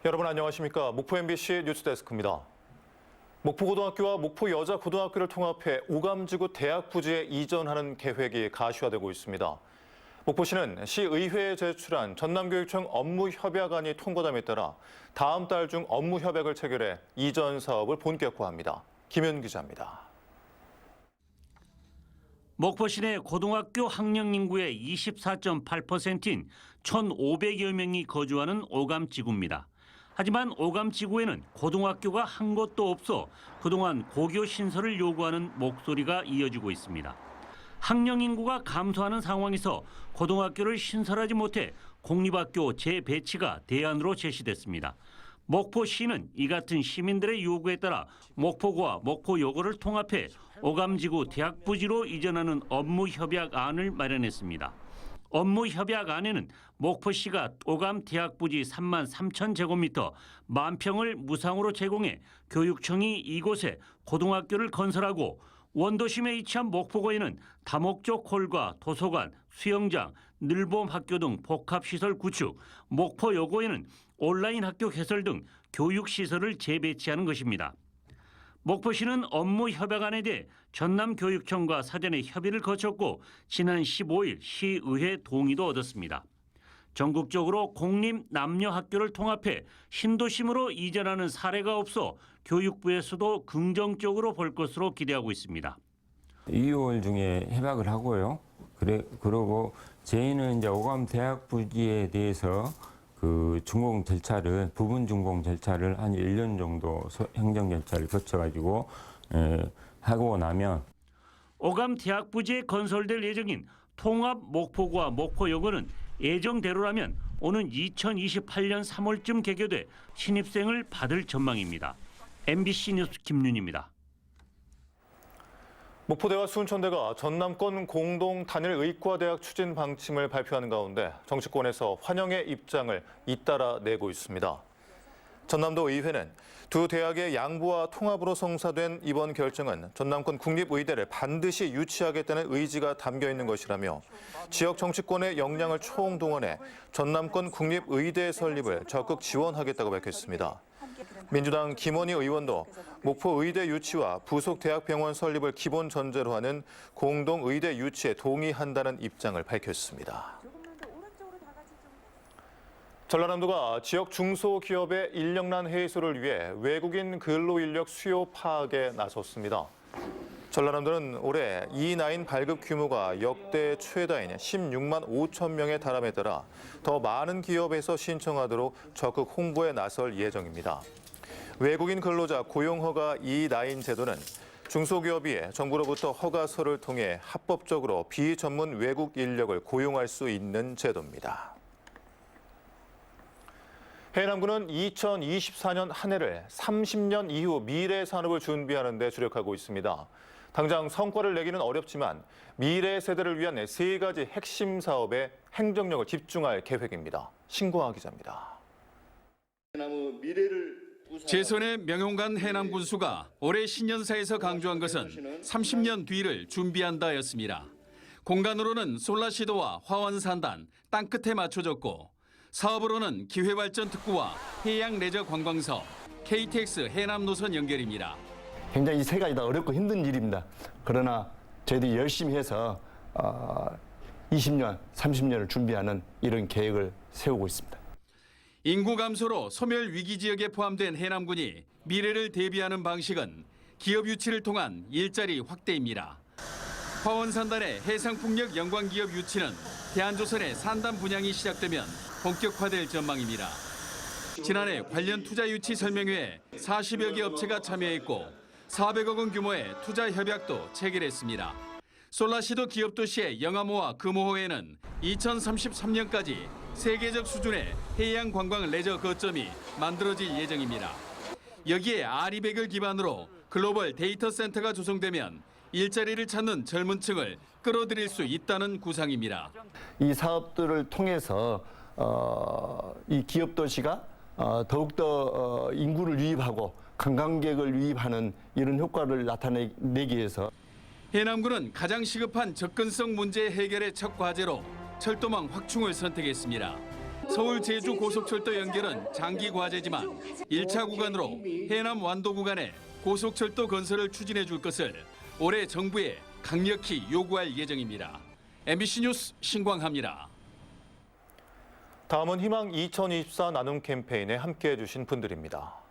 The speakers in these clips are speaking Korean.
여러분 안녕하십니까? 목포 MBC 뉴스데스크입니다. 목포고등학교와 목포여자고등학교를 통합해 오감지구 대학부지에 이전하는 계획이 가시화되고 있습니다. 목포시는 시의회에 제출한 전남교육청 업무협약안이 통과됨에 따라 다음 달 중 업무협약을 체결해 이전 사업을 본격화합니다. 김현 기자입니다. 목포시 내 고등학교 학령 인구의 24.8%인 1,500여 명이 거주하는 오감지구입니다. 하지만 오감지구에는 고등학교가 한 곳도 없어 그동안 고교 신설을 요구하는 목소리가 이어지고 있습니다. 학령 인구가 감소하는 상황에서 고등학교를 신설하지 못해 공립학교 재배치가 대안으로 제시됐습니다. 목포시는 이 같은 시민들의 요구에 따라 목포구와 목포여고를 통합해 오감지구 대학부지로 이전하는 업무협약안을 마련했습니다. 업무협약안에는 목포시가 오감 대학부지 3만 3천 제곱미터 10,000평을 무상으로 제공해 교육청이 이곳에 고등학교를 건설하고 원도심에 위치한 목포구에는 다목적 홀과 도서관, 수영장, 늘봄 학교 등 복합시설 구축, 목포여고에는 온라인 학교 개설 등 교육시설을 재배치하는 것입니다. 목포시는 업무협약안에 대해 전남교육청과 사전에 협의를 거쳤고 지난 15일 시의회 동의도 얻었습니다. 전국적으로 공립 남녀 학교를 통합해 신도심으로 이전하는 사례가 없어 교육부에서도 긍정적으로 볼 것으로 기대하고 있습니다. 2월 중에 협약을 하고요. 그리고 저희는 이제 오감 대학 부지에 대해서 그 준공 절차를 부분 준공 절차를 한 1년 정도 행정 절차를 거쳐가지고 하고 나면 오감 대학 부지에 건설될 예정인 통합 목포구와 목포여고는 예정대로라면 오는 2028년 3월쯤 개교돼 신입생을 받을 전망입니다. MBC 뉴스 김윤입니다. 목포대와 순천대가 전남권 공동 단일 의과대학 추진 방침을 발표하는 가운데 정치권에서 환영의 입장을 잇따라 내고 있습니다. 전남도 의회는 두 대학의 양부와 통합으로 성사된 이번 결정은 전남권 국립의대를 반드시 유치하겠다는 의지가 담겨 있는 것이라며 지역 정치권의 역량을 총동원해 전남권 국립의대 설립을 적극 지원하겠다고 밝혔습니다. 민주당 김원희 의원도 목포의대 유치와 부속 대학병원 설립을 기본 전제로 하는 공동의대 유치에 동의한다는 입장을 밝혔습니다. 전라남도가 지역 중소기업의 인력난 해소를 위해 외국인 근로인력 수요 파악에 나섰습니다. 전라남도는 올해 E9 발급 규모가 역대 최다인 16만 5천 명에 달함에 따라 더 많은 기업에서 신청하도록 적극 홍보에 나설 예정입니다. 외국인 근로자 고용허가 E9 제도는 중소기업이 정부로부터 허가서를 통해 합법적으로 비전문 외국 인력을 고용할 수 있는 제도입니다. 해남군은 2024년 한 해를 30년 이후 미래 산업을 준비하는 데 주력하고 있습니다. 당장 성과를 내기는 어렵지만 미래 세대를 위한 3가지 핵심 사업에 행정력을 집중할 계획입니다. 신고하 기자입니다. 제 손의 명용관 해남군수가 올해 신년사에서 강조한 것은 30년 뒤를 준비한다였습니다. 공간으로는 솔라시도와 화원산단, 땅끝에 맞춰졌고 사업으로는 기회발전 특구와 해양 레저 관광사업, KTX 해남 노선 연결입니다. 굉장히 이 3가지 다 어렵고 힘든 일입니다. 그러나 저희들이 열심히 해서 20년, 30년을 준비하는 이런 계획을 세우고 있습니다. 인구 감소로 소멸 위기 지역에 포함된 해남군이 미래를 대비하는 방식은 기업 유치를 통한 일자리 확대입니다. 화원산단의 해상풍력 연관기업 유치는 대한조선의 산단 분양이 시작되면 본격화될 전망입니다. 지난해 관련 투자 유치 설명회에 40여 개 업체가 참여했고 400억 원 규모의 투자 협약도 체결했습니다. 솔라시도 기업도시의 영암호와 금호호에는 2033년까지 세계적 수준의 해양 관광 레저 거점이 만들어질 예정입니다. 여기에 아리백을 기반으로 글로벌 데이터 센터가 조성되면 일자리를 찾는 젊은 층을 끌어들일 수 있다는 구상입니다. 이 사업들을 통해서 이 기업 도시가 더욱더 인구를 유입하고 관광객을 유입하는 이런 효과를 나타내기 위해서 해남군은 가장 시급한 접근성 문제 해결의 첫 과제로 철도망 확충을 선택했습니다. 서울 제주 고속철도 연결은 장기 과제지만 1차 구간으로 해남 완도 구간에 고속철도 건설을 추진해 줄 것을 올해 정부에 강력히 요구할 예정입니다. MBC 뉴스 신광하입니다. 다음은 희망 2024 나눔 캠페인에 함께해 주신 분들입니다.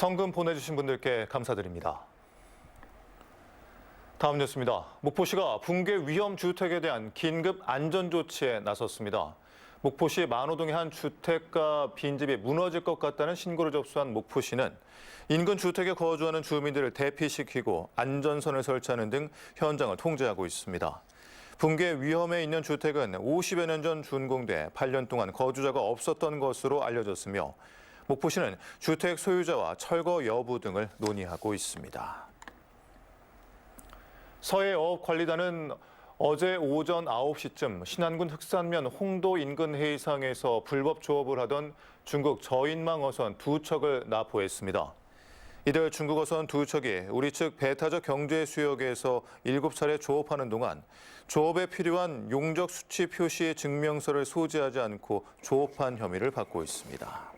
성금 보내주신 분들께 감사드립니다. 다음 뉴스입니다. 목포시가 붕괴 위험 주택에 대한 긴급 안전조치에 나섰습니다. 목포시 만호동의 한 주택가 빈집이 무너질 것 같다는 신고를 접수한 목포시는 인근 주택에 거주하는 주민들을 대피시키고 안전선을 설치하는 등 현장을 통제하고 있습니다. 붕괴 위험에 있는 주택은 50여 년 전 준공돼 8년 동안 거주자가 없었던 것으로 알려졌으며 목포시는 주택 소유자와 철거 여부 등을 논의하고 있습니다. 서해어업관리단은 어제 오전 9시쯤 신안군 흑산면 홍도 인근 해상에서 불법 조업을 하던 중국 저인망 어선 2척을 납포했습니다. 이들 중국 어선 2척이 우리 측 배타적 경제 수역에서 7차례 조업하는 동안 조업에 필요한 용적 수치 표시 증명서를 소지하지 않고 조업한 혐의를 받고 있습니다.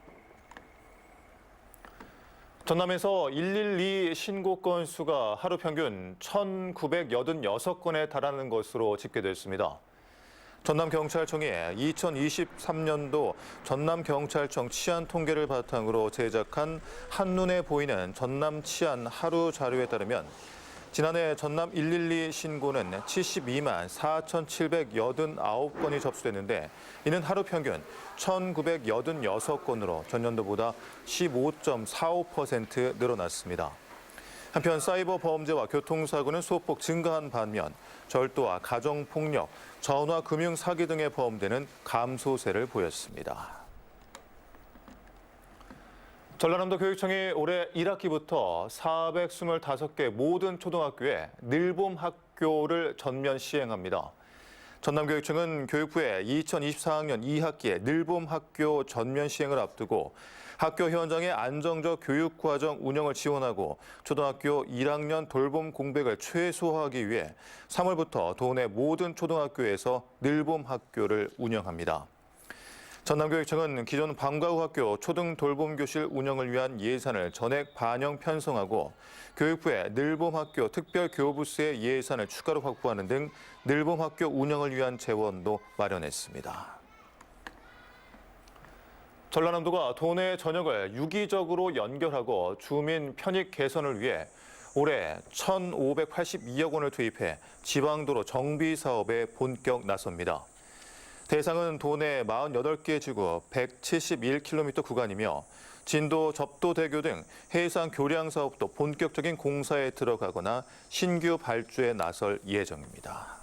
전남에서 112 신고 건수가 하루 평균 1,986건에 달하는 것으로 집계됐습니다. 전남경찰청이 2023년도 전남경찰청 치안 통계를 바탕으로 제작한 한눈에 보이는 전남 치안 하루 자료에 따르면 지난해 전남 112 신고는 72만 4,789건이 접수됐는데 이는 하루 평균 1,986건으로 전년도보다 15.45% 늘어났습니다. 한편 사이버 범죄와 교통사고는 소폭 증가한 반면 절도와 가정폭력, 전화 금융 사기 등에 포함되는 감소세를 보였습니다. 전라남도 교육청이 올해 1학기부터 425개 모든 초등학교에 늘봄 학교를 전면 시행합니다. 전남교육청은 교육부에 2024학년 2학기에 늘봄 학교 전면 시행을 앞두고 학교 현장의 안정적 교육과정 운영을 지원하고 초등학교 1학년 돌봄 공백을 최소화하기 위해 3월부터 도내 모든 초등학교에서 늘봄 학교를 운영합니다. 전남교육청은 기존 방과 후 학교 초등 돌봄교실 운영을 위한 예산을 전액 반영 편성하고 교육부에 늘봄학교 특별교부스의 예산을 추가로 확보하는 등 늘봄학교 운영을 위한 재원도 마련했습니다. 전라남도가 도내 전역을 유기적으로 연결하고 주민 편익 개선을 위해 올해 1,582억 원을 투입해 지방도로 정비 사업에 본격 나섭니다. 대상은 도내 48개 지구 171km 구간이며 진도 접도대교 등 해상 교량 사업도 본격적인 공사에 들어가거나 신규 발주에 나설 예정입니다.